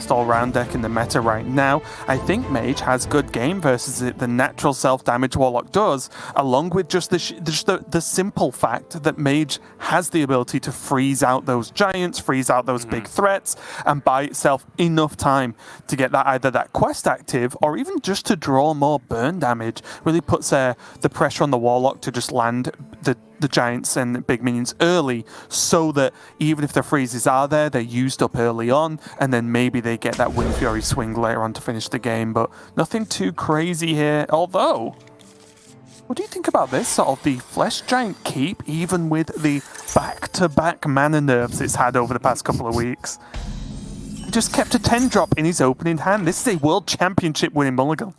most all-round deck in the meta right now. I think Mage has good game versus it. The natural self-damage Warlock does, along with just the simple fact that Mage has the ability to freeze out those giants, freeze out those big threats, and buy itself enough time to get that either that quest active or even just to draw more burn damage. Really puts the pressure on the Warlock to just land the giants and big minions early, so that even if the freezes are there, they're used up early on, and then maybe they get that Wind Fury swing later on to finish the game. But nothing too crazy here. Although, what do you think about this? Sort of the Flesh Giant keep, even with the back-to-back mana nerfs it's had over the past couple of weeks. He just kept a 10-drop in his opening hand. This is a World Championship winning mulligan.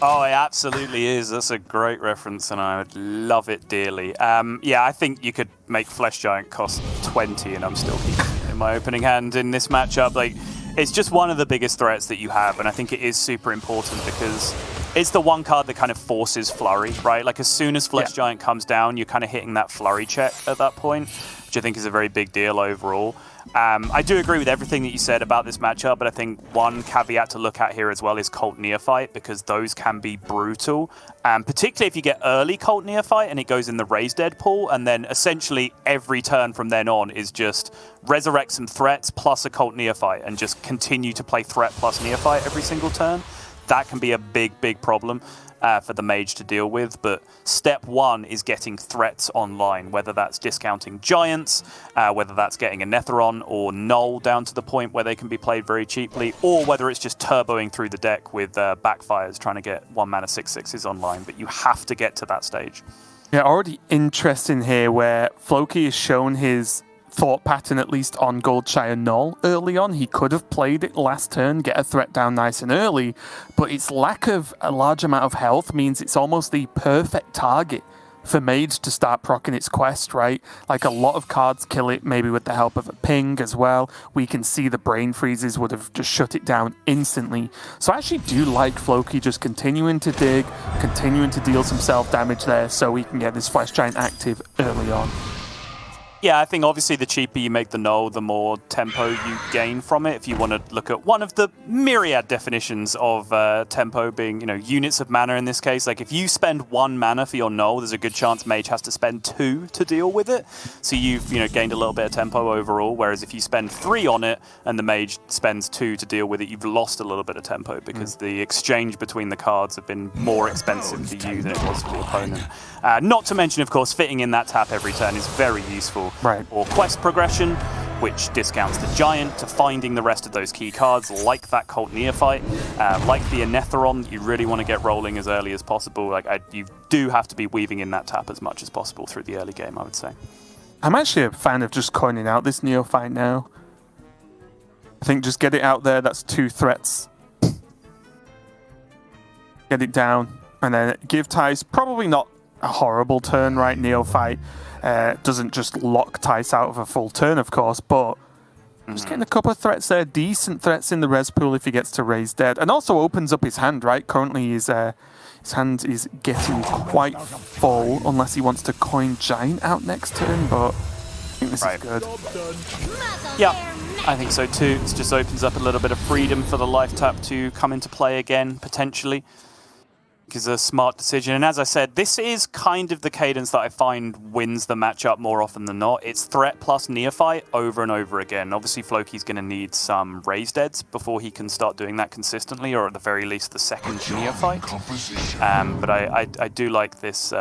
Oh, it absolutely is. That's a great reference, and I would love it dearly. Yeah, I think you could make Flesh Giant cost 20, and I'm still keeping it in my opening hand in this matchup. Like, it's just one of the biggest threats that you have, and I think it is super important because it's the one card that kind of forces Flurry, right? Like, as soon as Flesh Giant comes down, you're kind of hitting that Flurry check at that point, which I think is a very big deal overall. I do agree with everything that you said about this matchup, but I think one caveat to look at here as well is Cult Neophyte, because those can be brutal, particularly if you get early Cult Neophyte and it goes in the Raise Dead pool, and then essentially every turn from then on is just resurrect some threats plus a Cult Neophyte and just continue to play threat plus Neophyte every single turn. That can be a big, big problem for the Mage to deal with, but step one is getting threats online, whether that's discounting giants, whether that's getting a Netheron or Null down to the point where they can be played very cheaply, or whether it's just turboing through the deck with backfires, trying to get 1-mana 6/6s online, but you have to get to that stage. Yeah, already interesting here where Floki has shown his thought pattern, at least on Goldshire Null early on. He could have played it last turn, get a threat down nice and early, but its lack of a large amount of health means it's almost the perfect target for Mage to start proccing its quest, right? Like, a lot of cards kill it, maybe with the help of a ping as well. We can see the brain freezes would have just shut it down instantly. So I actually do like Floki just continuing to dig, continuing to deal some self-damage there so we can get this Flesh Giant active early on. Yeah, I think obviously the cheaper you make the Null, the more tempo you gain from it. If you want to look at one of the myriad definitions of tempo being, units of mana in this case, like if you spend 1 mana for your Null, there's a good chance Mage has to spend 2 to deal with it. So you've, gained a little bit of tempo overall, whereas if you spend 3 on it and the Mage spends 2 to deal with it, you've lost a little bit of tempo because the exchange between the cards have been more expensive for you than it was for the opponent. Not to mention, of course, fitting in that tap every turn is very useful. Right. Or quest progression, which discounts the giant to finding the rest of those key cards, like that Cult Neophyte, like the Netheron. You really want to get rolling as early as possible. You do have to be weaving in that tap as much as possible through the early game, I would say. I'm actually a fan of just coining out this Neophyte now. I think just get it out there, that's 2 threats. Get it down, and then give Thijs probably not a horrible turn, right? Neophyte doesn't just lock Thijs out of a full turn, of course, but just getting a couple of threats there, decent threats in the res pool if he gets to Raise Dead, and also opens up his hand, right? Currently his hand is getting quite full, unless he wants to coin Giant out next turn, but I think this is good. Yeah, I think so too. It just opens up a little bit of freedom for the life tap to come into play again, potentially. Is a smart decision, and as I said, this is kind of the cadence that I find wins the matchup more often than not. It's threat plus Neophyte over and over again. Obviously Floki's going to need some Raise Deads before he can start doing that consistently, or at the very least the second Neophyte. But I do like this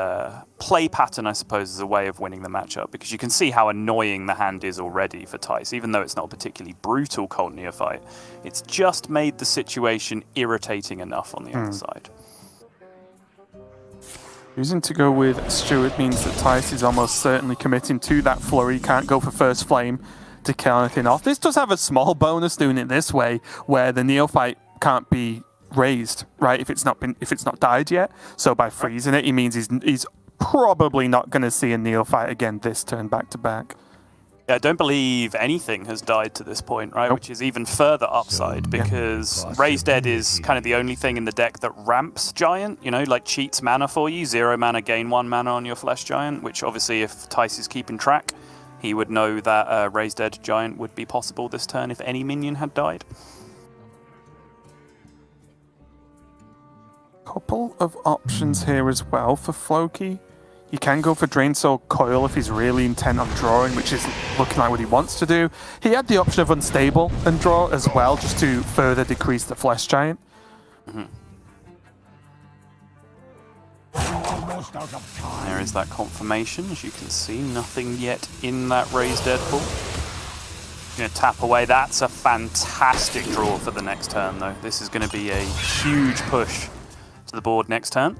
play pattern, I suppose, as a way of winning the matchup, because you can see how annoying the hand is already for Thijs. Even though it's not a particularly brutal Cult Neophyte, it's just made the situation irritating enough on the other side. Choosing to go with Stuart means that Thijs is almost certainly committing to that flurry. Can't go for First Flame to kill anything off. This does have a small bonus doing it this way, where the Neophyte can't be raised, right? If it's not died yet. So by freezing it, he means he's probably not going to see a Neophyte again this turn back to back. Yeah, I don't believe anything has died to this point, right? Nope. Which is even further upside, because Raise Dead is kind of the only thing in the deck that ramps Giant, like cheats mana for you. 0 mana, gain 1 mana on your Flesh Giant, which obviously if Thijs is keeping track, he would know that Raise Dead Giant would be possible this turn if any minion had died. Couple of options here as well for Floki. He can go for Drain Soul Coil if he's really intent on drawing, which is looking like what he wants to do. He had the option of Unstable and draw as well, just to further decrease the Flesh Giant. There is that confirmation. As you can see, nothing yet in that raised Deadpool. Going to tap away. That's a fantastic draw for the next turn, though. This is going to be a huge push to the board next turn.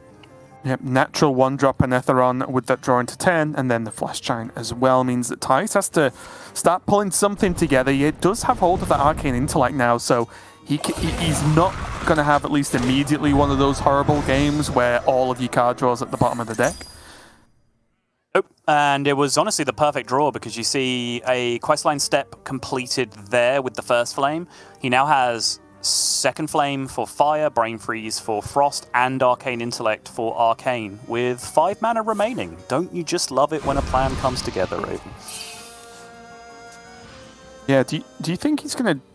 Yep, natural 1-drop Anetheron with that draw into 10, and then the Flesh Giant as well means that Thijs has to start pulling something together. He does have hold of that Arcane Intellect now, so he's not going to have at least immediately one of those horrible games where all of your card draws at the bottom of the deck. Nope. And it was honestly the perfect draw because you see a questline step completed there with the first flame. He now has second flame for fire, brain freeze for frost, and arcane intellect for arcane with 5 mana remaining. Don't you just love it when a plan comes together, Raven? Yeah, do you think he's going to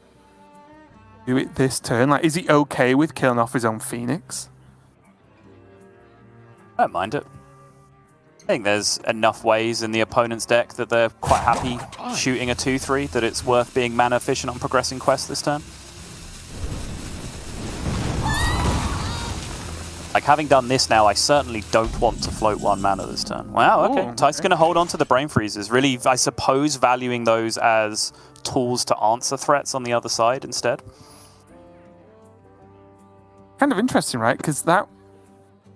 do it this turn? Like, is he okay with killing off his own Phoenix? I don't mind it. I think there's enough ways in the opponent's deck that they're quite happy shooting a 2-3 that it's worth being mana efficient on progressing quests this turn. Like, having done this now, I certainly don't want to float 1 mana this turn. Wow, okay. Thijs going to hold on to the Brain Freezes. Really, I suppose, valuing those as tools to answer threats on the other side instead. Kind of interesting, right? Because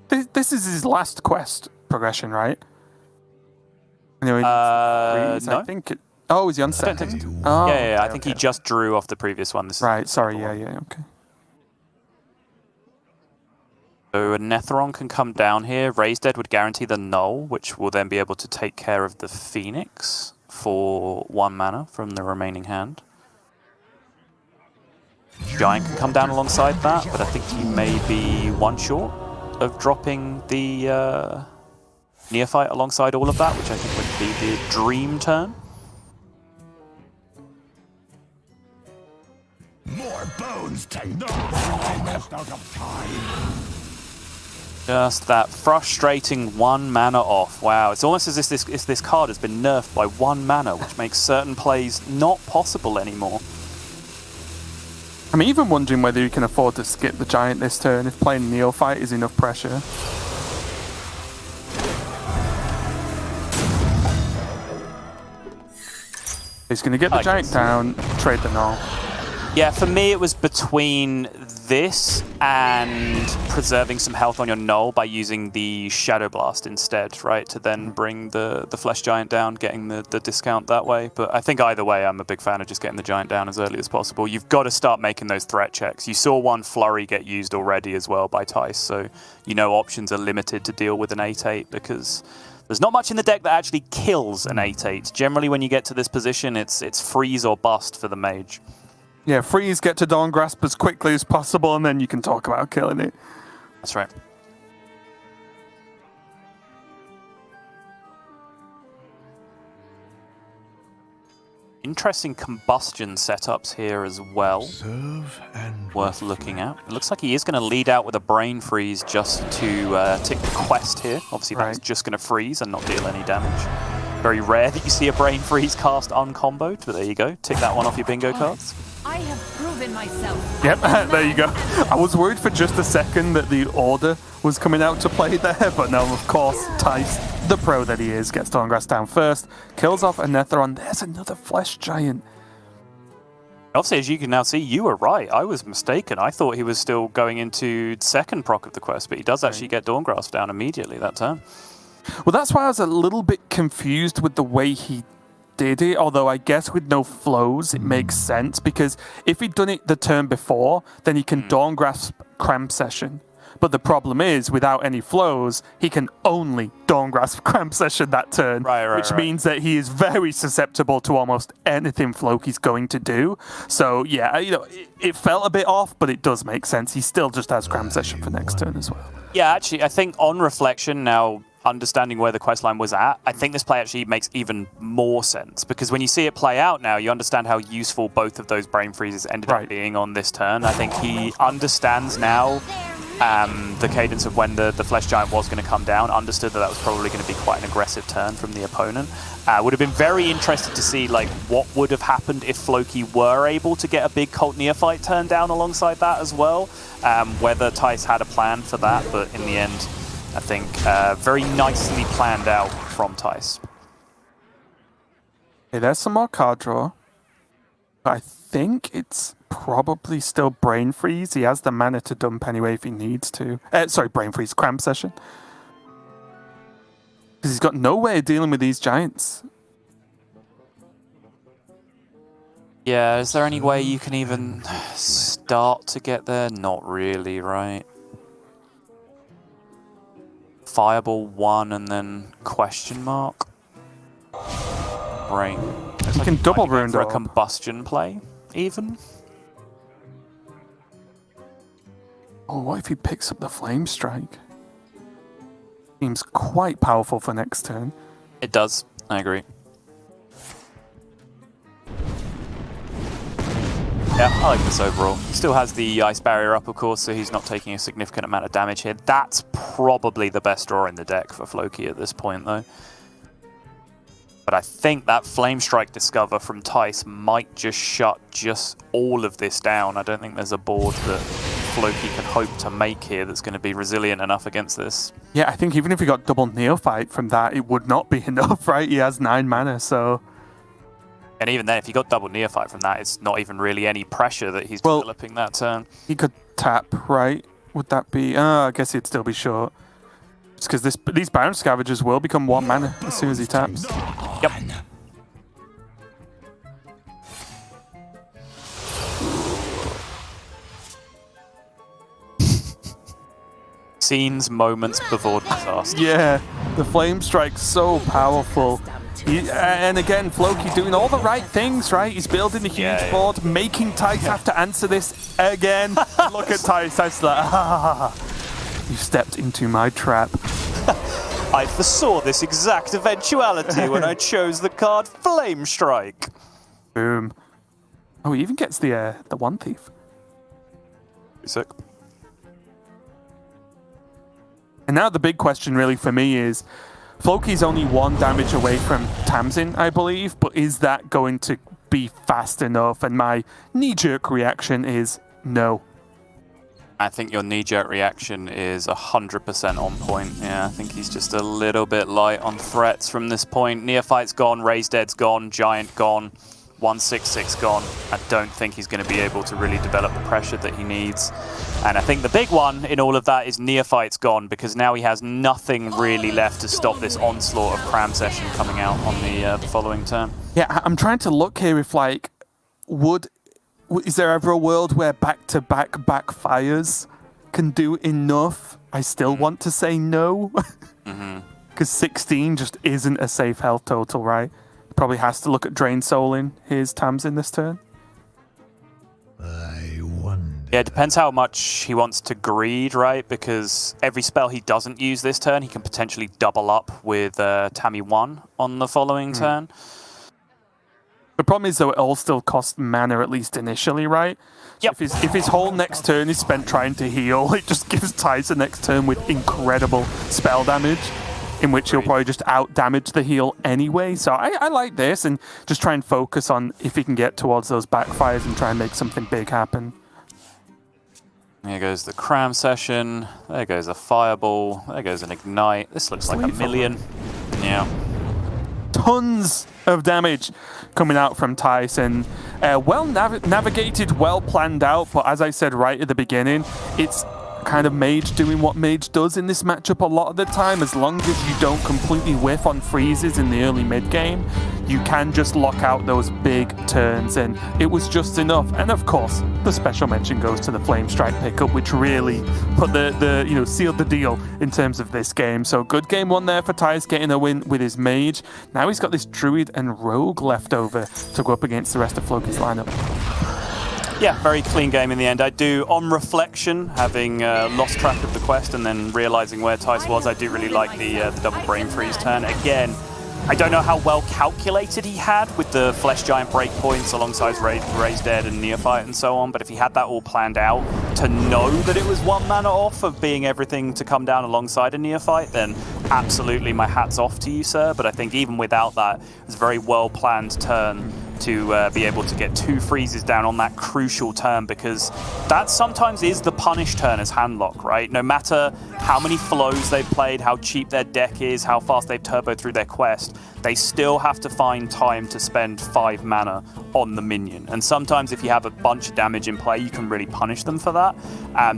this is his last quest progression, right? Anyway, no. I think oh, is he on second? Oh, yeah, I think he just drew off the previous one. This is right, sorry, yeah, okay. So a Netheron can come down here. Raised Dead would guarantee the null, which will then be able to take care of the Phoenix for 1 mana from the remaining hand. Giant can come down alongside that, but I think he may be 1 short of dropping the Neophyte alongside all of that, which I think would be the dream turn. More bones to gnaw. Almost out of time. Just that frustrating 1 mana off. Wow, it's almost as if this card has been nerfed by 1 mana, which makes certain plays not possible anymore. I'm even wondering whether you can afford to skip the Giant this turn if playing Neophyte is enough pressure. He's going to get the Giant down, trade the null. Yeah, for me it was between this and preserving some health on your null by using the Shadow Blast instead, right? To then bring the Flesh Giant down, getting the discount that way. But I think either way, I'm a big fan of just getting the Giant down as early as possible. You've got to start making those threat checks. You saw 1 Flurry get used already as well by Thijs, so you know options are limited to deal with an 8-8 because there's not much in the deck that actually kills an 8-8. Generally, when you get to this position, it's freeze or bust for the Mage. Yeah, freeze, get to Dawn Grasp as quickly as possible, and then you can talk about killing it. That's right. Interesting combustion setups here as well. Worth looking at. It looks like he is going to lead out with a Brain Freeze just to tick the quest here. Obviously, that's just going to freeze and not deal any damage. Very rare that you see a Brain Freeze cast uncomboed, but there you go. Tick that one off your bingo cards. I have proven myself. Yep, there you go. I was worried for just a second that the order was coming out to play there, but no, of course, Thijs, the pro that he is, gets Dawngrass down first, kills off Anetheron. There's another Flesh Giant. Obviously, as you can now see, you were right. I was mistaken. I thought he was still going into second proc of the quest, but he does actually get Dawngrasp down immediately that turn. Well, that's why I was a little bit confused with the way he did it, although I guess with no flows, it makes sense, because if he'd done it the turn before, then he can Dawngrasp Cramp Session. But the problem is, without any flows, he can only Dawngrasp Cramp Session that turn, which means that he is very susceptible to almost anything Floki's going to do. So, yeah, you know, it felt a bit off, but it does make sense. He still just has Cramp Session for next turn as well. Yeah, actually, I think on reflection now, understanding where the questline was at, I think this play actually makes even more sense, because when you see it play out now, you understand how useful both of those Brain Freezes ended up being on this turn. I think he understands now the cadence of when the Flesh Giant was going to come down, understood that that was probably going to be quite an aggressive turn from the opponent. Would have been very interested to see like what would have happened if Floki were able to get a big Cult Neophyte turn down alongside that as well. Whether Thijs had a plan for that, but in the end, I think very nicely planned out from Thijs. Okay, there's some more card draw. I think it's probably still Brain Freeze. He has the mana to dump anyway if he needs to. Sorry, Brain Freeze, Cramp Session. Because he's got no way of dealing with these giants. Yeah, is there any way you can even start to get there? Not really, right? Fireball 1 and then question mark? Brain. You can double rune Rune for a Orb. combustion play, even? Oh, what if he picks up the Flame Strike? Seems quite powerful for next turn. It does, I agree. Yeah, I like this overall. Still has the Ice Barrier up, of course, so he's not taking a significant amount of damage here. That's probably the best draw in the deck for Floki at this point, though. But I think that Flame Strike Discover from Thijs might just shut just all of this down. I don't think there's a board that Floki can hope to make here that's going to be resilient enough against this. Yeah, I think even if he got double Neophyte from that, it would not be enough, right? He has 9 mana, so... And even then, if he got double Neophyte from that, it's not even really any pressure that he's developing that turn. He could tap, right? Would that be... I guess he'd still be short. It's because these Baron Scavengers will become 1 mana as soon as he taps. Yep. Scenes, moments before disaster. Yeah, the Flame Strike's so powerful. And again, Floki doing all the right things, right? He's building a huge board, making Thijs have to answer this again. Look at Thijs. Thijs like, you stepped into my trap. I foresaw this exact eventuality when I chose the card Flame Strike. Boom. Oh, he even gets the One Thief. Sick. And now the big question really for me is, Floki's only 1 damage away from Tamsin, I believe, but is that going to be fast enough? And my knee-jerk reaction is no. I think your knee-jerk reaction is 100% on point. Yeah, I think he's just a little bit light on threats from this point. Neophyte's gone, Raised Dead's gone, Giant gone, 1/6/6 gone. I don't think he's going to be able to really develop the pressure that he needs. And I think the big one in all of that is Neophyte's gone, because now he has nothing really left to stop this onslaught of Cram Session coming out on the following turn. Yeah, I'm trying to look here if, like, is there ever a world where back-to-back backfires can do enough? I still want to say no. Because 16 just isn't a safe health total, right? Probably has to look at Drain Soul in his Tamsin this turn. I wonder. Yeah, it depends how much he wants to greed, right? Because every spell he doesn't use this turn, he can potentially double up with Tammy 1 on the following turn. The problem is, though, it all still costs mana, at least initially, right? Yep. So if his whole next turn is spent trying to heal, it just gives Thijs the next turn with incredible spell damage, in which he'll probably just out-damage the heal anyway. So I like this, and just try and focus on if he can get towards those backfires and try and make something big happen. Here goes the Cram Session. There goes a Fireball. There goes an Ignite. This looks like a million. Yeah. Tons of damage coming out from Thijs, and well navigated, well planned out, but as I said right at the beginning, it's kind of Mage doing what Mage does in this matchup a lot of the time. As long as you don't completely whiff on freezes in the early mid game, you can just lock out those big turns, and it was just enough. And of course, the special mention goes to the Flame Strike pickup, which really put the sealed the deal in terms of this game. So good game 1 there for Thijs, getting a win with his Mage. Now he's got this Druid and Rogue left over to go up against the rest of Floki's lineup. Yeah, very clean game in the end. I do, on reflection, having lost track of the quest and then realizing where Thijs was, I do really like the double Brain Freeze turn. Again, I don't know how well calculated he had with the Flesh Giant breakpoints alongside Raised Dead and Neophyte and so on, but if he had that all planned out, to know that it was 1 mana off of being everything to come down alongside a Neophyte, then absolutely my hat's off to you, sir. But I think even without that, it was a very well-planned turn to be able to get 2 freezes down on that crucial turn, because that sometimes is the punish turn as handlock, right? No matter how many flows they've played, how cheap their deck is, how fast they've turboed through their quest, they still have to find time to spend 5 mana on the minion. And sometimes if you have a bunch of damage in play, you can really punish them for that.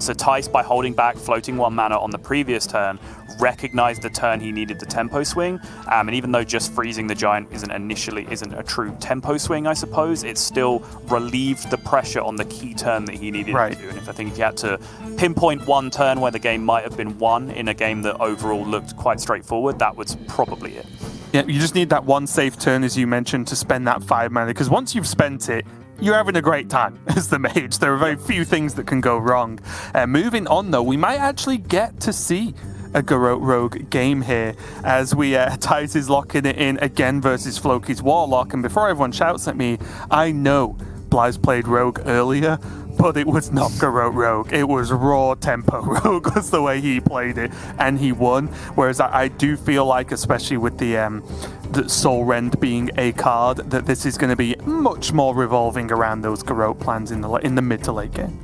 So Thijs, by holding back, floating 1 mana on the previous turn, recognized the turn he needed the tempo swing. And even though just freezing the giant isn't a true tempo swing, I suppose, it still relieved the pressure on the key turn that he needed to do. And I think if you had to pinpoint one turn where the game might have been won in a game that overall looked quite straightforward, that was probably it. Yeah, you just need that one safe turn, as you mentioned, to spend that 5 mana, because once you've spent it, you're having a great time as the mage. There are very few things that can go wrong. Moving on, though, we might actually get to see a Garrote Rogue game here, as Thijs is locking it in again versus Floki's Warlock. And before everyone shouts at me, I know Bly's played Rogue earlier, but it was not Garrote Rogue. It was raw tempo Rogue was the way he played it, and he won. Whereas I do feel like, especially with the Soul Rend being a card, that this is going to be much more revolving around those Garrote plans in the mid to late game.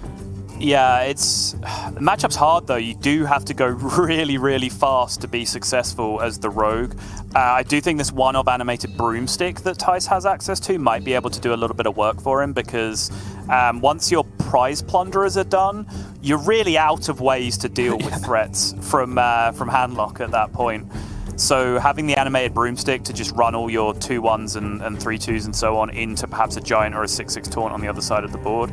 Yeah, the matchup's hard though. You do have to go really, really fast to be successful as the rogue. I do think this one-of animated broomstick that Thijs has access to might be able to do a little bit of work for him, because once your prize plunderers are done, you're really out of ways to deal with threats from handlock at that point. So having the animated broomstick to just run all your 2/1s and 3/2s and so on into perhaps a giant or a 6/6 taunt on the other side of the board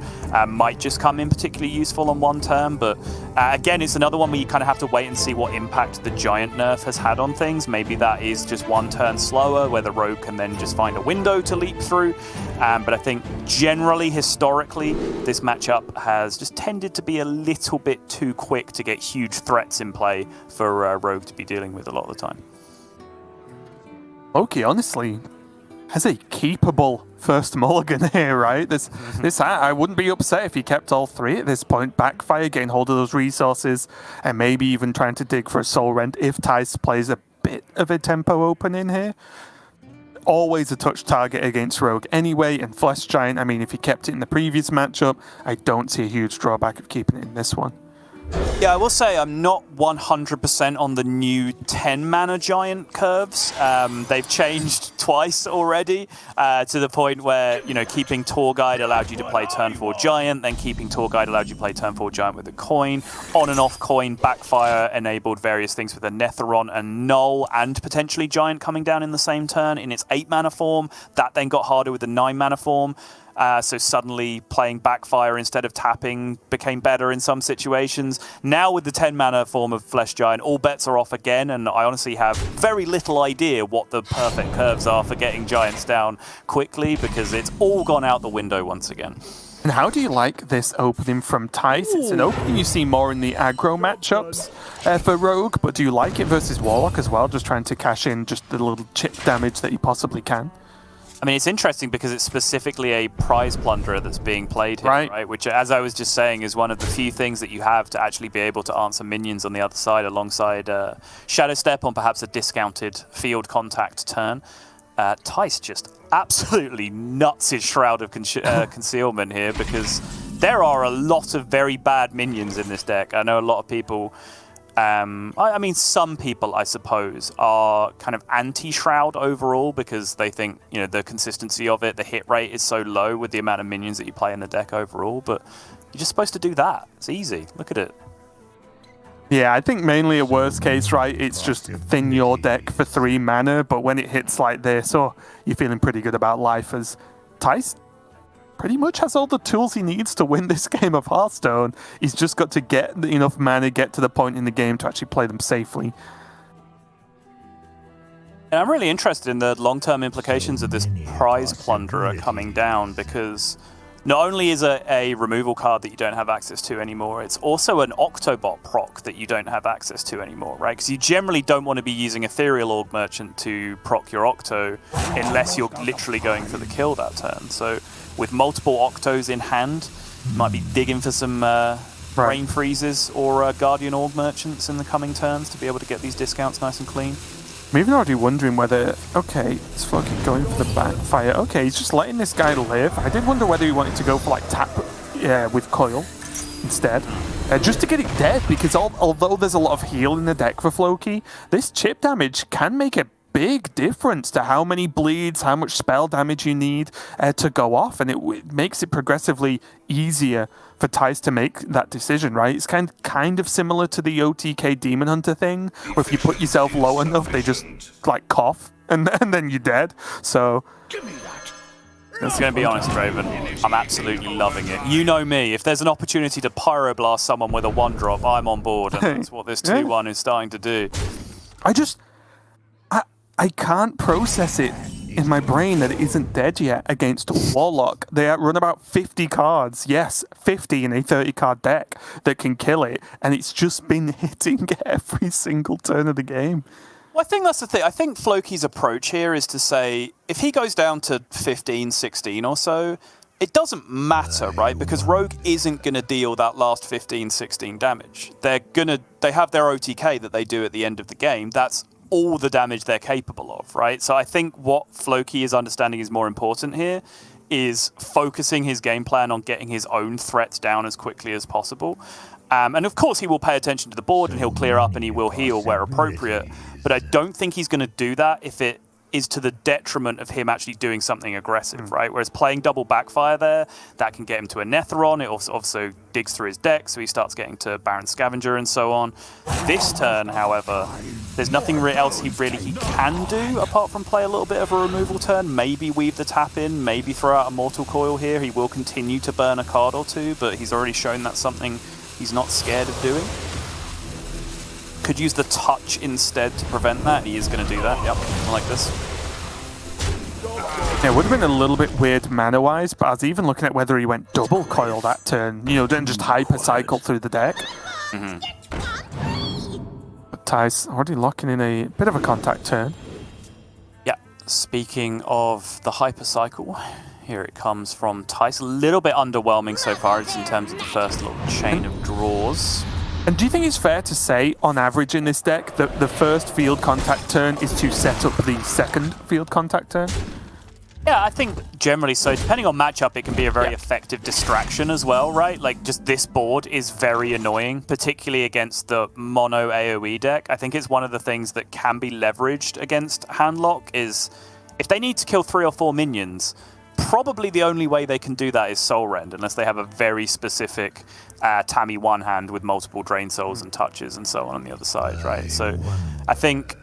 might just come in particularly useful on one turn. But again, it's another one where you kind of have to wait and see what impact the giant nerf has had on things. Maybe that is just 1 turn slower, where the rogue can then just find a window to leap through. But I think generally, historically, this matchup has just tended to be a little bit too quick to get huge threats in play for rogue to be dealing with a lot of the time. Floki, honestly, has a keepable first mulligan here, right? This I wouldn't be upset if he kept all 3 at this point. Backfire, getting hold of those resources, and maybe even trying to dig for a Soul Rend if Thijs plays a bit of a tempo open in here. Always a touch target against Rogue anyway, and Flesh Giant, I mean, if he kept it in the previous matchup, I don't see a huge drawback of keeping it in this one. Yeah, I will say I'm not 100% on the new 10 mana giant curves. They've changed twice already to the point where, keeping Tour Guide allowed you to play turn 4 giant, then keeping Tour Guide allowed you to play turn 4 giant with a coin. On and off coin, Backfire enabled various things with a Netheron and Null, and potentially giant coming down in the same turn in its 8 mana form. That then got harder with the 9 mana form. So suddenly playing Backfire instead of tapping became better in some situations. Now with the 10 mana form of Flesh Giant, all bets are off again, and I honestly have very little idea what the perfect curves are for getting giants down quickly, because it's all gone out the window once again. And how do you like this opening from Thijs? It's an opening you see more in the aggro matchups for Rogue, but do you like it versus Warlock as well, just trying to cash in just the little chip damage that you possibly can? I mean, it's interesting because it's specifically a prize plunderer that's being played here, right? Which, as I was just saying, is one of the few things that you have to actually be able to answer minions on the other side alongside Shadow Step on perhaps a discounted field contact turn. Thijs just absolutely nuts his Shroud of Concealment here, because there are a lot of very bad minions in this deck. I know a lot of people... I mean, some people, I suppose, are kind of anti-Shroud overall, because they think, the consistency of it, the hit rate is so low with the amount of minions that you play in the deck overall, but you're just supposed to do that. It's easy. Look at it. Yeah, I think mainly a worst case, right? It's just thin your deck for 3 mana, but when it hits like this, you're feeling pretty good about life, as Thijs pretty much has all the tools he needs to win this game of Hearthstone. He's just got to get enough mana, get to the point in the game to actually play them safely. And I'm really interested in the long-term implications of this prize plunderer coming down, because not only is it a removal card that you don't have access to anymore, it's also an Octobot proc that you don't have access to anymore, right? Because you generally don't want to be using Ethereal Org Merchant to proc your Octo unless you're literally going for the kill that turn. So with multiple Octos in hand, you might be digging for some Brain Freezes or Guardian Org Merchants in the coming turns to be able to get these discounts nice and clean. I'm even already wondering whether, okay, it's fucking going for the backfire. Okay, he's just letting this guy live. I did wonder whether he wanted to go for like tap with Coil instead. Just to get it dead, because although there's a lot of heal in the deck for Floki, this chip damage can make a big difference to how many bleeds, how much spell damage you need to go off, and it makes it progressively easier for Thijs to make that decision, right? It's kind of similar to the OTK Demon Hunter thing, where if you put yourself low enough, they just like cough, and then you're dead. So I'm going to be honest, Raven, I'm absolutely loving it. You know me, if there's an opportunity to pyroblast someone with a 1-drop, I'm on board, and that's what this 2-1 is starting to do. I can't process it in my brain that it isn't dead yet against Warlock. They run about 50 cards, yes, 50 in a 30-card deck that can kill it, and it's just been hitting every single turn of the game. Well, I think that's the thing. I think Floki's approach here is to say, if he goes down to 15, 16 or so, it doesn't matter, right? Because Rogue isn't going to deal that last 15, 16 damage. They have their OTK that they do at the end of the game. That's all the damage they're capable of, right? So I think what Floki is understanding is more important here is focusing his game plan on getting his own threats down as quickly as possible. And of course he will pay attention to the board and he'll clear up and he will heal where appropriate. But I don't think he's going to do that if it is to the detriment of him actually doing something aggressive, right? Whereas playing double backfire there, that can get him to a Netheron. It also digs through his deck, so he starts getting to Baron Scavenger and so on. This turn, however, there's nothing else he can do apart from play a little bit of a removal turn, maybe weave the tap in, maybe throw out a Mortal Coil here. He will continue to burn a card or two, but he's already shown that's something he's not scared of doing. Could use the touch instead to prevent that. He is going to do that. Yep, I like this. Yeah, it would have been a little bit weird mana-wise, but I was even looking at whether he went double coil that turn. You know, didn't just hyper cycle through the deck. But Thijs already locking in a bit of a contact turn. Yeah, speaking of the hyper cycle, here it comes from Thijs. A little bit underwhelming so far, just in terms of the first little chain of draws. And do you think it's fair to say, on average in this deck, that the first field contact turn is to set up the second field contact turn? Yeah, I think generally so. Depending on matchup, it can be a very effective distraction as well, right? Like, just this board is very annoying, particularly against the mono AoE deck. I think it's one of the things that can be leveraged against Handlock is if they need to kill 3 or 4 minions, probably the only way they can do that is Soul Rend, unless they have a very specific Tammy one hand with multiple Drain Souls and touches and so on the other side, right? So I think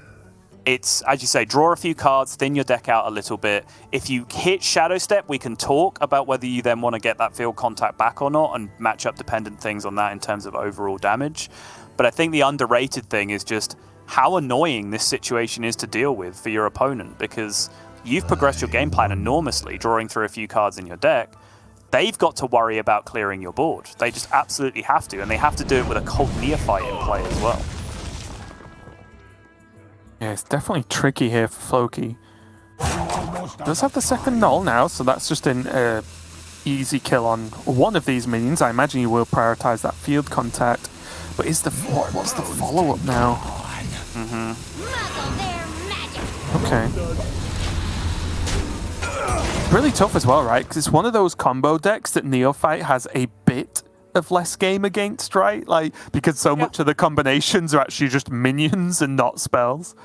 it's, as you say, draw a few cards, thin your deck out a little bit. If you hit Shadow Step, we can talk about whether you then want to get that field contact back or not and match up dependent things on that in terms of overall damage. But I think the underrated thing is just how annoying this situation is to deal with for your opponent, because you've progressed your game plan enormously, drawing through a few cards in your deck. They've got to worry about clearing your board. They just absolutely have to, and they have to do it with a Cult Neophyte in play as well. Yeah, it's definitely tricky here for Floki. Does have the second null now, so that's just an easy kill on one of these minions. I imagine you will prioritize that field contact. But is what's the follow-up now? Okay. Really tough as well, right? Because it's one of those combo decks that Neophyte has a bit of less game against, right? Like, because so much of the combinations are actually just minions and not spells.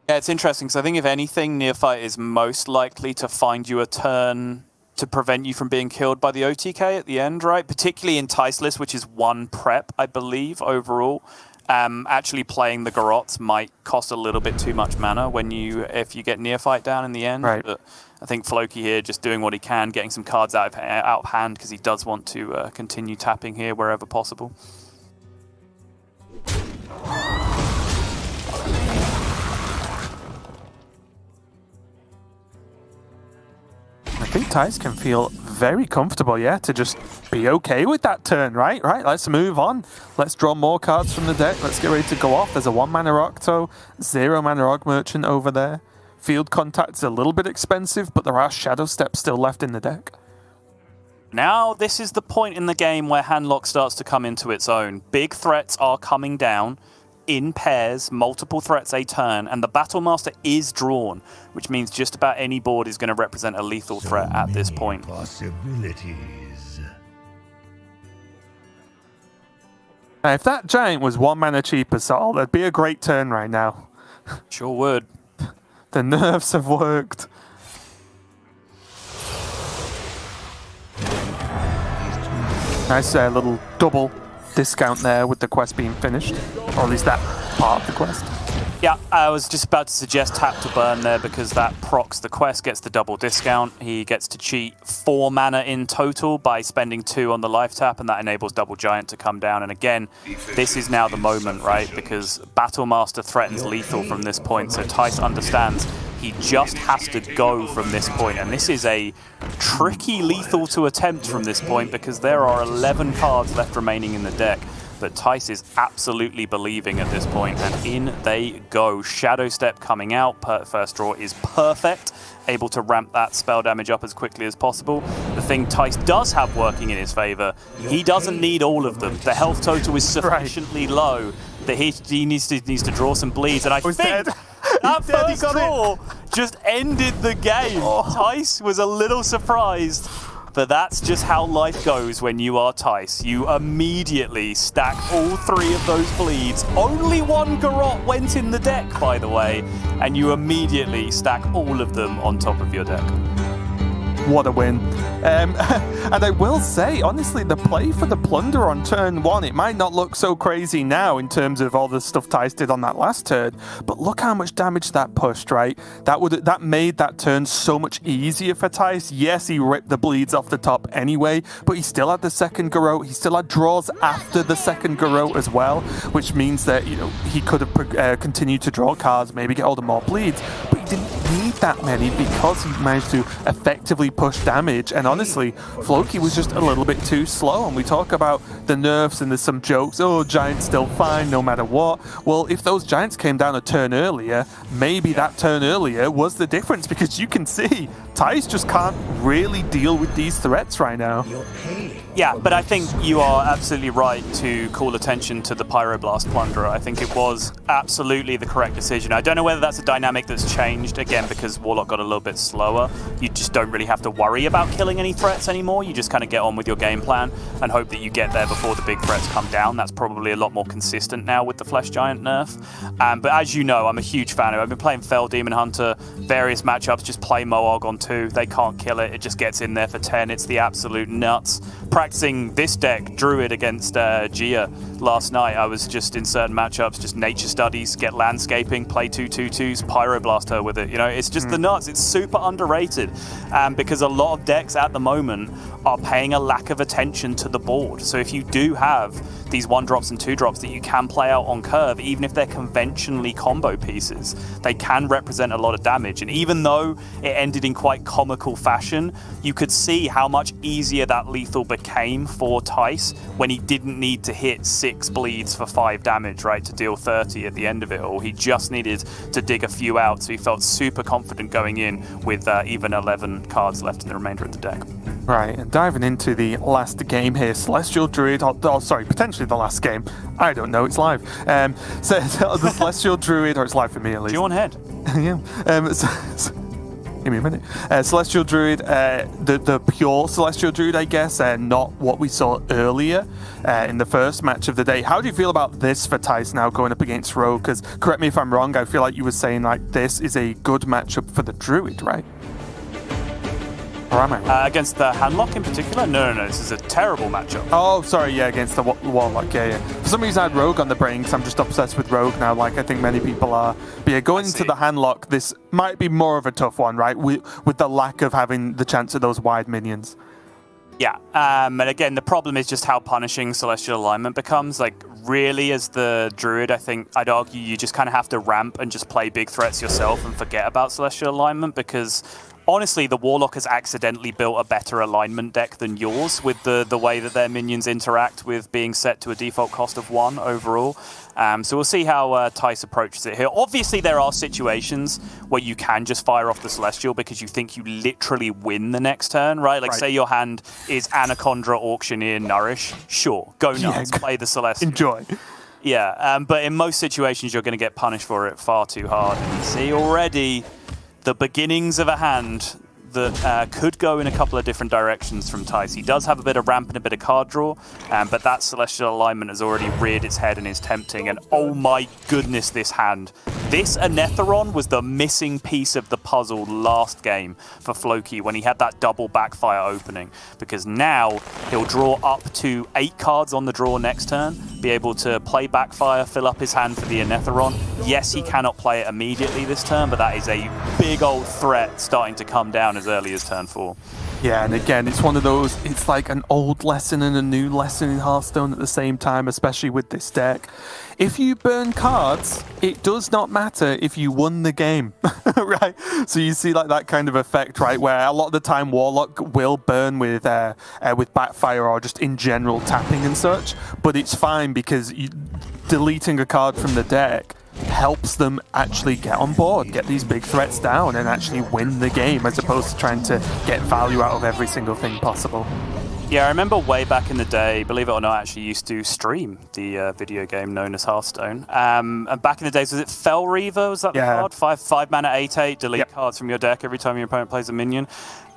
Yeah, it's interesting, because I think if anything, Neophyte is most likely to find you a turn to prevent you from being killed by the OTK at the end, right? Particularly in Thijs list, which is 1 prep, I believe, overall. Actually playing the Garots might cost a little bit too much mana if you get Neophyte down in the end. Right. But I think Floki here just doing what he can, getting some cards out of hand, because he does want to continue tapping here wherever possible. I think Thijs can feel very comfortable, to just be okay with that turn, right? Let's move on. Let's draw more cards from the deck. Let's get ready to go off. There's a 1-mana Octo, 0-mana Orc Merchant over there. Field Contact's a little bit expensive, but there are Shadow Steps still left in the deck. Now, this is the point in the game where Handlock starts to come into its own. Big threats are coming down in pairs, multiple threats a turn, and the Battlemaster is drawn, which means just about any board is going to represent a lethal threat at this point. Possibilities. Now, if that giant was 1 mana cheaper, Sol, that'd be a great turn right now. Sure would. The nerfs have worked. Nice little double discount there with the quest being finished, or at least that part of the quest. Yeah, I was just about to suggest tap to burn there because that procs the quest, gets the double discount. He gets to cheat 4 mana in total by spending 2 on the life tap, and that enables double giant to come down. And again, this is now the moment, right? Because Battlemaster threatens lethal from this point, so Thijs understands he just has to go from this point. And this is a tricky lethal to attempt from this point because there are 11 cards left remaining in the deck. But Thijs is absolutely believing at this point, and in they go. Shadow Step coming out, first draw is perfect, able to ramp that spell damage up as quickly as possible. The thing Thijs does have working in his favor, he doesn't need all of them. The health total is sufficiently low that he needs to draw some bleeds, and I think that first draw just ended the game. Thijs was a little surprised. But that's just how life goes when you are Thijs. You immediately stack all 3 of those bleeds. Only 1 Garrote went in the deck, by the way, and you immediately stack all of them on top of your deck. What a win. And I will say, honestly, the play for the Plunder on turn 1, it might not look so crazy now in terms of all the stuff Thijs did on that last turn, but look how much damage that pushed, right? That made that turn so much easier for Thijs. Yes, he ripped the bleeds off the top anyway, but he still had the second Garrote. He still had draws after the second Garrote as well, which means that, you know, he could have continued to draw cards, maybe get all the more bleeds, but he didn't need that many because he managed to effectively push damage. And honestly, Floki was just a little bit too slow. And we talk about the nerfs and there's some jokes, oh, giant's still fine no matter what. Well, if those giants came down a turn earlier, maybe that turn earlier was the difference, because you can see Thijs just can't really deal with these threats right now. Yeah, but I think you are absolutely right to call attention to the Pyroblast Plunderer. I think it was absolutely the correct decision. I don't know whether that's a dynamic that's changed, again, because Warlock got a little bit slower. You just don't really have to worry about killing any threats anymore. You just kind of get on with your game plan and hope that you get there before the big threats come down. That's probably a lot more consistent now with the Flesh Giant nerf. But as you know, I'm a huge fan of it. I've been playing Fell Demon Hunter, various matchups, just play Moog on 2. They can't kill it. It just gets in there for 10. It's the absolute nuts. Practicing this deck, Druid against Gia last night, I was just in certain matchups, just nature studies, get landscaping, play 2/2/2s, Pyroblast her with it. You know, it's just the nuts. It's super underrated because a lot of decks at the moment are paying a lack of attention to the board. So if you do have these 1-drops and 2-drops that you can play out on curve, even if they're conventionally combo pieces, they can represent a lot of damage. And even though it ended in quite comical fashion, you could see how much easier that lethal became for Thijs when he didn't need to hit 6 bleeds for 5 damage, right, to deal 30 at the end of it all. He just needed to dig a few out, so he felt super confident going in with even 11 cards left in the remainder of the deck. Right, and diving into the last game here, Celestial Druid, sorry, potentially the last game. I don't know, it's live. So the Celestial Druid, or it's live for me at least. Do you want head? Yeah. Give me a minute. Celestial Druid, the pure Celestial Druid, I guess, not what we saw earlier in the first match of the day. How do you feel about this for Thijs now going up against Rogue? Because, correct me if I'm wrong, I feel like you were saying like this is a good matchup for the Druid, right? Or am I wrong? Against the Handlock in particular? No, this is a terrible matchup. Oh, sorry, yeah, against the Warlock, yeah. For some reason I had Rogue on the brain because I'm just obsessed with Rogue now, like I think many people are. But yeah, going into the Handlock, this might be more of a tough one, right? With the lack of having the chance of those wide minions. Yeah, and again, the problem is just how punishing Celestial Alignment becomes. Like, really, as the Druid, I think I'd argue you just kind of have to ramp and just play big threats yourself and forget about Celestial Alignment, because honestly, the Warlock has accidentally built a better alignment deck than yours with the way that their minions interact with being set to a default cost of 1 overall. So we'll see how Thijs approaches it here. Obviously, there are situations where you can just fire off the Celestial because you think you literally win the next turn, right? Like, say your hand is Anaconda, Auctioneer, Nourish. Sure, go nuts, play the Celestial. Enjoy. Yeah, but in most situations, you're going to get punished for it far too hard. And you see already the beginnings of a hand that could go in a couple of different directions from Thijs. He does have a bit of ramp and a bit of card draw, but that Celestial Alignment has already reared its head and is tempting. And oh my goodness, this hand. This Anetheron was the missing piece of the puzzle last game for Floki when he had that double backfire opening. Because now he'll draw up to 8 cards on the draw next turn, be able to play backfire, fill up his hand for the Anetheron. Yes, he cannot play it immediately this turn, but that is a big old threat starting to come down as early as turn 4. Yeah, and again, it's one of those, it's like an old lesson and a new lesson in Hearthstone at the same time, especially with this deck. If you burn cards, it does not matter if you won the game, right? So you see like that kind of effect, right, where a lot of the time Warlock will burn with backfire or just in general tapping and such, but it's fine because deleting a card from the deck helps them actually get on board, get these big threats down, and actually win the game, as opposed to trying to get value out of every single thing possible. Yeah, I remember way back in the day, believe it or not, I actually used to stream the video game known as Hearthstone. And back in the days, was it Fell Reaver? Was that the card? 5 mana, 8/8, delete cards from your deck every time your opponent plays a minion.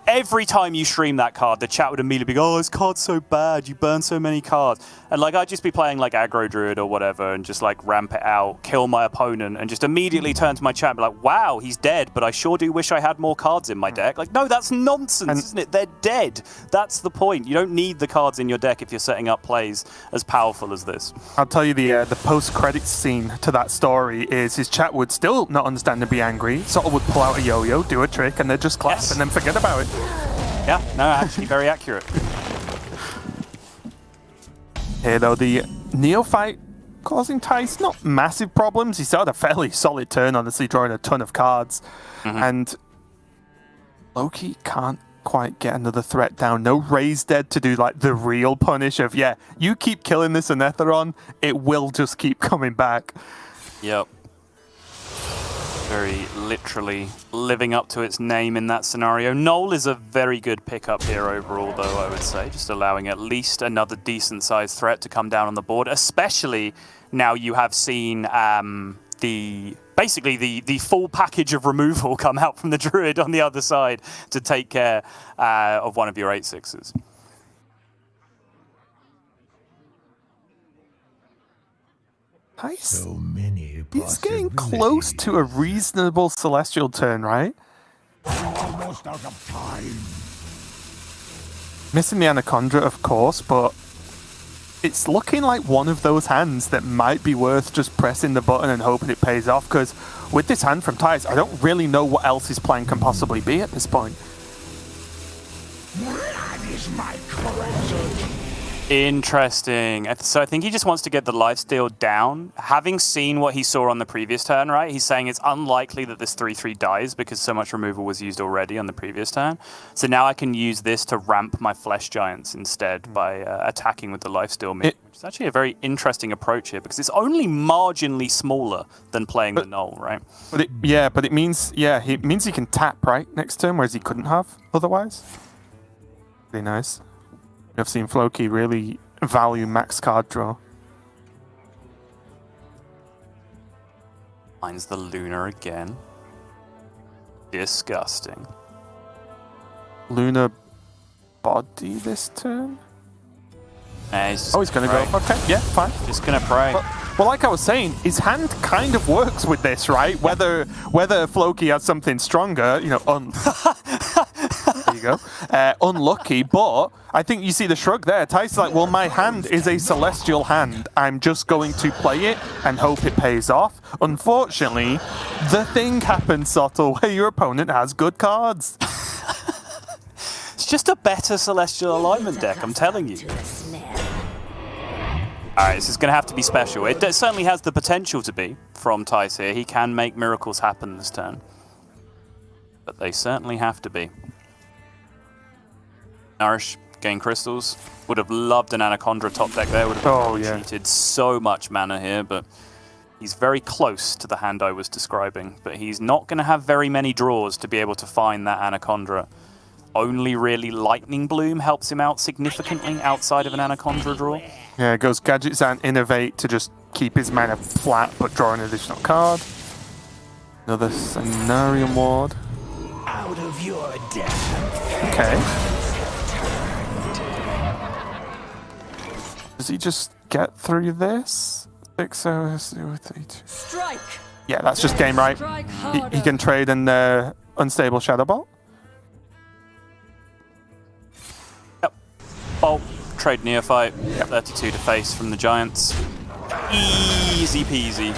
Every time you stream that card, the chat would immediately be, oh, this card's so bad, you burn so many cards. And like, I'd just be playing like aggro Druid or whatever and just like ramp it out, kill my opponent, and just immediately turn to my chat and be like, wow, he's dead, but I sure do wish I had more cards in my deck. Like, no, that's nonsense, isn't it? They're dead. That's the point. You don't need the cards in your deck if you're setting up plays as powerful as this. I'll tell you, the post-credits scene to that story is his chat would still not understand and be angry, sort of would pull out a yo-yo, do a trick, and they'd just clap and then forget about it. Yeah, no, actually very accurate. Here though, the Neophyte causing Thijs not massive problems. He still had a fairly solid turn, honestly, drawing a ton of cards. And Floki can't quite get another threat down. No Raise Dead to do like the real punish of, yeah, you keep killing this Anetheron, it will just keep coming back. Yep. Very literally living up to its name in that scenario. Null is a very good pickup here overall, though, I would say. Just allowing at least another decent-sized threat to come down on the board, especially now you have seen basically the full package of removal come out from the Druid on the other side to take care of one of your 8/6s. Thijs, So many he's getting close to a reasonable Celestial turn, right? Almost out of time. Missing the Anaconda, of course, but it's looking like one of those hands that might be worth just pressing the button and hoping it pays off, because with this hand from Thijs, I don't really know what else his plan can possibly be at this point. Blood is my currency. Interesting. So I think he just wants to get the lifesteal down. Having seen what he saw on the previous turn, right? He's saying it's unlikely that this 3/3 dies because so much removal was used already on the previous turn. So now I can use this to ramp my Flesh Giants instead by attacking with the lifesteal minion, which is actually a very interesting approach here because it's only marginally smaller than playing the Null, right? But it means he can tap, right, next turn, whereas he couldn't have otherwise. Pretty nice. I've seen Floki really value max card draw. Finds the Lunar again. Disgusting. Lunar body this turn? He's Gonna go. Okay, yeah, fine. Just gonna pray. Well, like I was saying, his hand kind of works with this, right? Whether Floki has something stronger, you know, there you go. Unlucky, but I think you see the shrug there. Thijs is like, well, my hand is a Celestial hand. I'm just going to play it and hope it pays off. Unfortunately, the thing happens, Sottle, where your opponent has good cards. It's just a better Celestial Alignment deck, I'm telling you. Alright, this is going to have to be special. It certainly has the potential to be from Thijs here. He can make miracles happen this turn. but they certainly have to be. Nourish, gain crystals. Would have loved an Anaconda top deck there. Would have cheated so much mana here, but he's very close to the hand I was describing. But he's not going to have very many draws to be able to find that Anaconda. Only really Lightning Bloom helps him out significantly outside of an Anaconda draw. Yeah, it goes Gadgets and Innovate to just keep his mana flat but draw an additional card. Another Cenarium Ward. Out of your depth. Okay. Does he just get through this? Strike. Yeah, that's just game right. He can trade an Unstable Shadow Bolt. Yep. Bolt, trade Neophyte, 32 to face from the Giants. Easy peasy.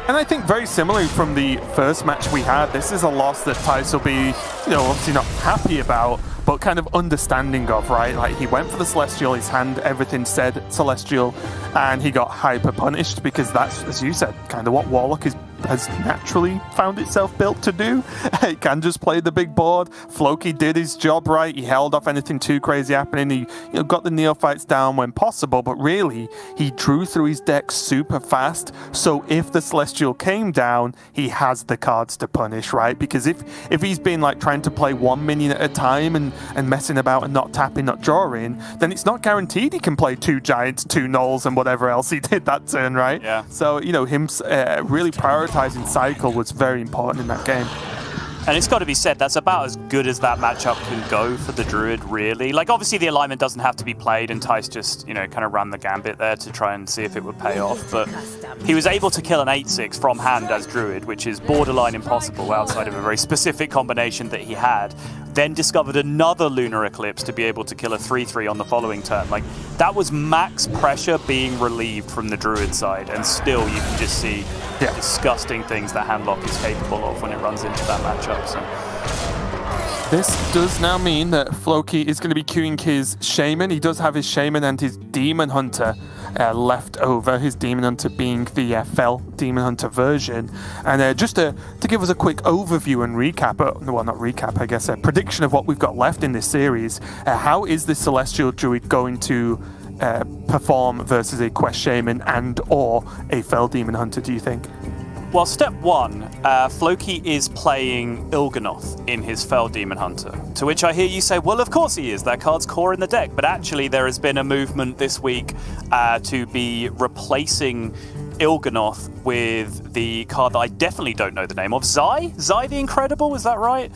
And I think very similarly from the first match we had, this is a loss that Thijs will be, obviously not happy about, but kind of understanding of, right? Like, he went for the Celestial, his hand, everything said Celestial, and he got hyper punished because that's, as you said, kind of what Warlock has naturally found itself built to do. It can just play the big board. Floki did his job right. He held off anything too crazy happening. He got the Neophytes down when possible, but really, he drew through his deck super fast. So if the Celestial came down, he has the cards to punish, right? Because if he's been like trying to play 1 minion at a time and messing about and not tapping, not drawing, then it's not guaranteed he can play 2 Giants, 2 Gnolls, and whatever else he did that turn, right? Yeah. So, him really prioritizing cycle was very important in that game. And it's got to be said, that's about as good as that matchup can go for the Druid, really. Like, obviously the alignment doesn't have to be played, and Thijs just, kind of ran the gambit there to try and see if it would pay off. But he was able to kill an 8/6 from hand as Druid, which is borderline impossible outside of a very specific combination that he had. Then discovered another Lunar Eclipse to be able to kill a 3/3 on the following turn. Like, that was max pressure being relieved from the Druid side, and still you can just see disgusting things that Handlock is capable of when it runs into that matchup. So. This does now mean that Floki is going to be queuing his Shaman. He does have his Shaman and his Demon Hunter left over, his Demon Hunter being the Fel Demon Hunter version. And just to give us a quick overview and recap, well, not recap, I guess, a prediction of what we've got left in this series, how is the Celestial Druid going to perform versus a Quest Shaman and or a Fel Demon Hunter, do you think? Well, step one, Floki is playing Il'gynoth in his Fel Demon Hunter, to which I hear you say, well, of course he is. That card's core in the deck. But actually, there has been a movement this week to be replacing Il'gynoth with the card that I definitely don't know the name of, Zai the Incredible, is that right?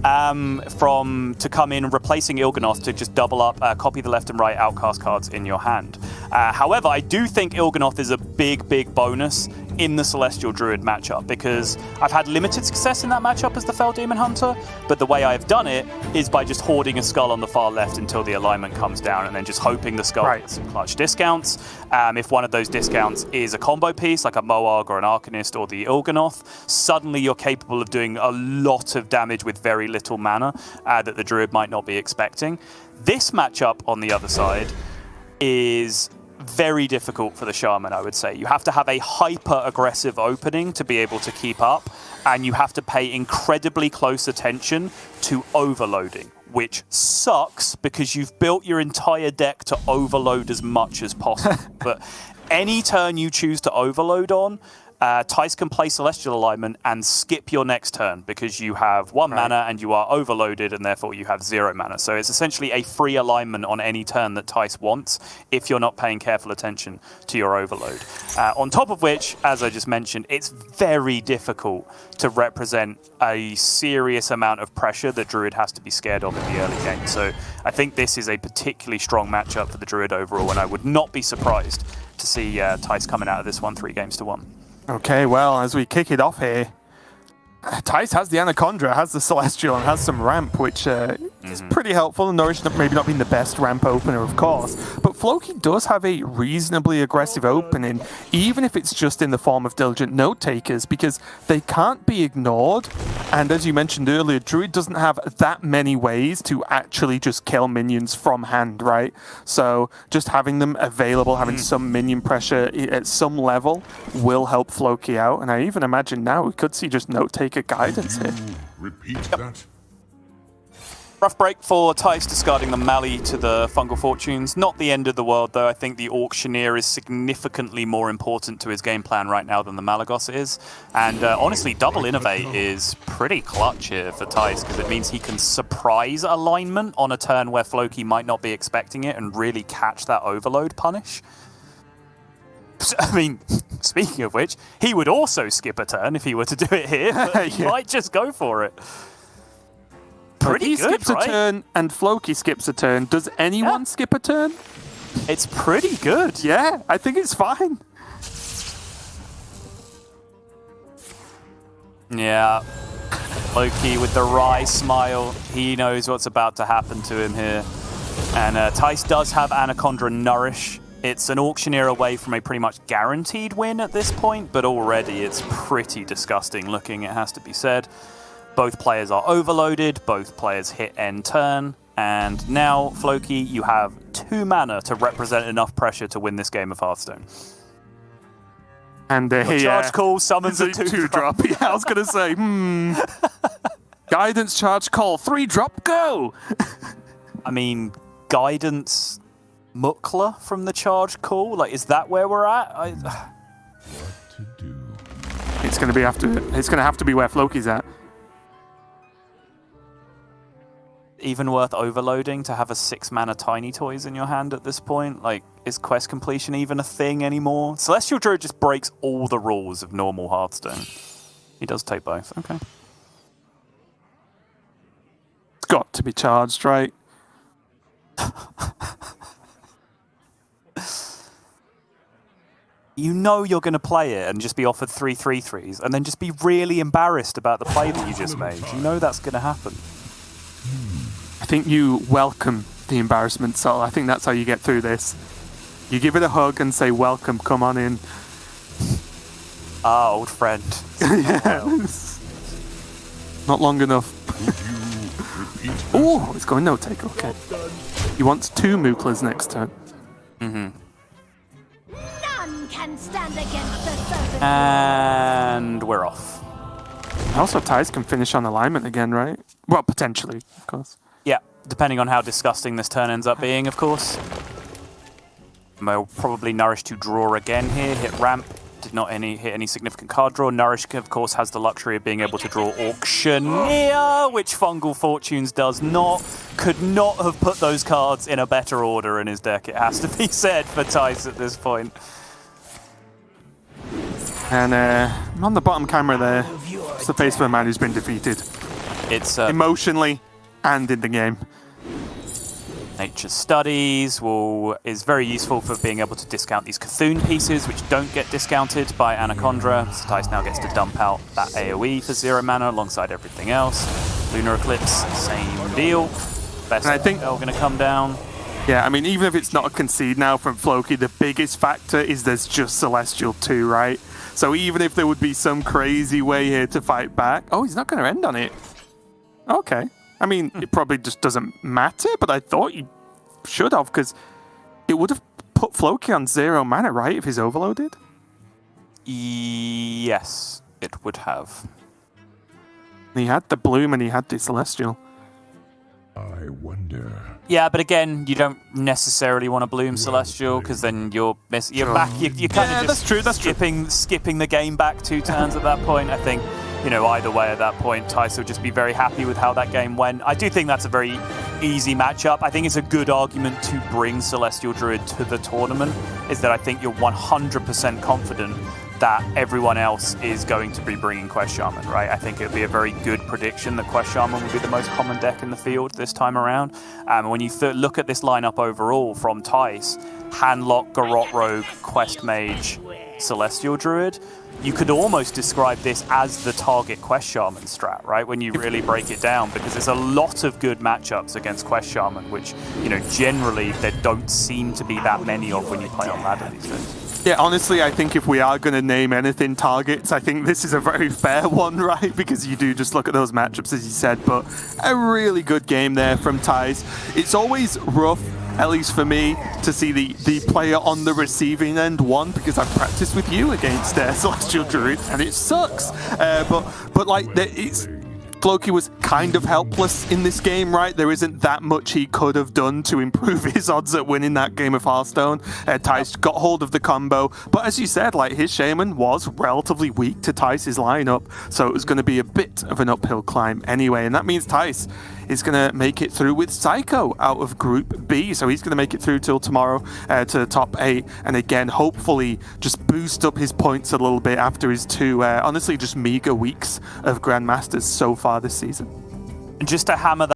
To come in replacing Il'gynoth to just double up, copy the left and right outcast cards in your hand. However, I do think Il'gynoth is a big bonus in the Celestial Druid matchup, because I've had limited success in that matchup as the Fel Demon Hunter, but the way I've done it is by just hoarding a skull on the far left until the alignment comes down, and then just hoping the skull gets some clutch discounts. If one of those discounts is a combo piece, like a Moarg or an Arcanist or the Il'gynoth, suddenly you're capable of doing a lot of damage with very little mana that the Druid might not be expecting. This matchup, on the other side, is very difficult for the Shaman, I would say. You have to have a hyper-aggressive opening to be able to keep up, and you have to pay incredibly close attention to overloading, which sucks because you've built your entire deck to overload as much as possible. But any turn you choose to overload on, Thijs can play Celestial Alignment and skip your next turn because you have 1 mana and you are overloaded, and therefore you have 0 mana. So it's essentially a free alignment on any turn that Thijs wants if you're not paying careful attention to your overload. On top of which, as I just mentioned, it's very difficult to represent a serious amount of pressure that Druid has to be scared of in the early game. So I think this is a particularly strong matchup for the Druid overall, and I would not be surprised to see Thijs coming out of this one 3-1. Okay, well, as we kick it off here, Thijs has the Anaconda, has the Celestial, and has some ramp, which is pretty helpful. Nourish maybe not being the best ramp opener, of course, but Floki does have a reasonably aggressive opening, even if it's just in the form of diligent note takers, because they can't be ignored. And as you mentioned earlier, Druid doesn't have that many ways to actually just kill minions from hand, right? So just having them available, having some minion pressure at some level will help Floki out. And I even imagine now we could see just note taker guidance here. Repeat that. Rough break for Thijs discarding the Mali to the Fungal Fortunes. Not the end of the world, though. I think the Auctioneer is significantly more important to his game plan right now than the Malagos is. And honestly, double Innovate is pretty clutch here for Thijs, because it means he can surprise alignment on a turn where Floki might not be expecting it and really catch that Overload punish. I mean, speaking of which, he would also skip a turn if he were to do it here, but he might just go for it. Pretty he good, skips right? a turn and Floki skips a turn. Does anyone skip a turn? It's pretty good. Yeah, I think it's fine. Yeah. Floki with the wry smile. He knows what's about to happen to him here. And Thijs does have Anaconda Nourish. It's an Auctioneer away from a pretty much guaranteed win at this point, but already it's pretty disgusting looking, it has to be said. Both players are overloaded, both players hit end turn, and now, Floki, you have 2 mana to represent enough pressure to win this game of Hearthstone. And charge call summons a 2-drop. Yeah, I was going to say, Guidance, charge call, 3-drop, go! I mean, Guidance Mukla from the charge call? Like, is that where we're at? What to do? It's going to have to be where Floki's at. Even worth overloading to have a 6-mana Tiny Toys in your hand at this point? Like, is quest completion even a thing anymore? Celestial Druid just breaks all the rules of normal Hearthstone. He does take both. Okay. It's got to be charged, right? You know you're going to play it and just be offered 3 3/3s and then just be really embarrassed about the play that you just made. You know that's going to happen. I think you welcome the embarrassment, Sol. I think that's how you get through this. You give it a hug and say, welcome, come on in. Ah, old friend. Yes. Not long enough. Oh, it's going no take, okay. He wants 2 Mooklas next turn. None can stand against the serpent. And we're off. Also, Thijs can finish on alignment again, right? Well, potentially, of course. Yeah, depending on how disgusting this turn ends up being, of course. We'll probably Nourish to draw again here, hit ramp. Did not hit any significant card draw. Nourish, of course, has the luxury of being able to draw Auctioneer, which Fungal Fortunes does not. Could not have put those cards in a better order in his deck, it has to be said, for Thijs at this point. And on the bottom camera there, it's the face of a man who's been defeated. It's emotionally and in the game. Nature Studies is very useful for being able to discount these Cthulhu pieces, which don't get discounted by Anaconda. So Thijs now gets to dump out that AoE for 0 mana alongside everything else. Lunar Eclipse, same deal. Best spell going to come down. Yeah, I mean, even if it's not a concede now from Floki, the biggest factor is there's just Celestial 2, right? So even if there would be some crazy way here to fight back... Oh, he's not going to end on it. Okay. I mean, it probably just doesn't matter, but I thought you should have, because it would have put Floki on 0 mana, right, if he's overloaded? Yes, it would have. He had the Bloom and he had the Celestial. I wonder. Yeah, but again, you don't necessarily want to Bloom Celestial, because then you're back. You're kind of just skipping the game back 2 turns at that point. I think, either way at that point, Thijs will just be very happy with how that game went. I do think that's a very easy matchup. I think it's a good argument to bring Celestial Druid to the tournament, is that I think you're 100% confident that everyone else is going to be bringing Quest Shaman, right? I think it would be a very good prediction that Quest Shaman would be the most common deck in the field this time around. When you look at this lineup overall from Thijs, Handlock, Garrote Rogue, Quest Mage, Celestial Druid, you could almost describe this as the target Quest Shaman strat, right? When you really break it down, because there's a lot of good matchups against Quest Shaman, which, you know, generally there don't seem to be that many of when you play on ladder these days. Yeah, honestly, I think if we are going to name anything targets, I think this is a very fair one, right? Because you do just look at those matchups, as you said, but a really good game there from Thijs. It's always rough, at least for me, to see the player on the receiving end won, because I've practiced with you against Celestial Druid, and it sucks. But like, Floki was kind of helpless in this game, right? There isn't that much he could have done to improve his odds at winning that game of Hearthstone. Thijs got hold of the combo, but as you said, like, his Shaman was relatively weak to Thijs' lineup, so it was going to be a bit of an uphill climb anyway, and that means Thijs is going to make it through with Psycho out of Group B, so he's going to make it through till tomorrow to the top 8, and again, hopefully just boost up his points a little bit after his two, honestly, just meager weeks of Grandmasters so far this season. And just to hammer that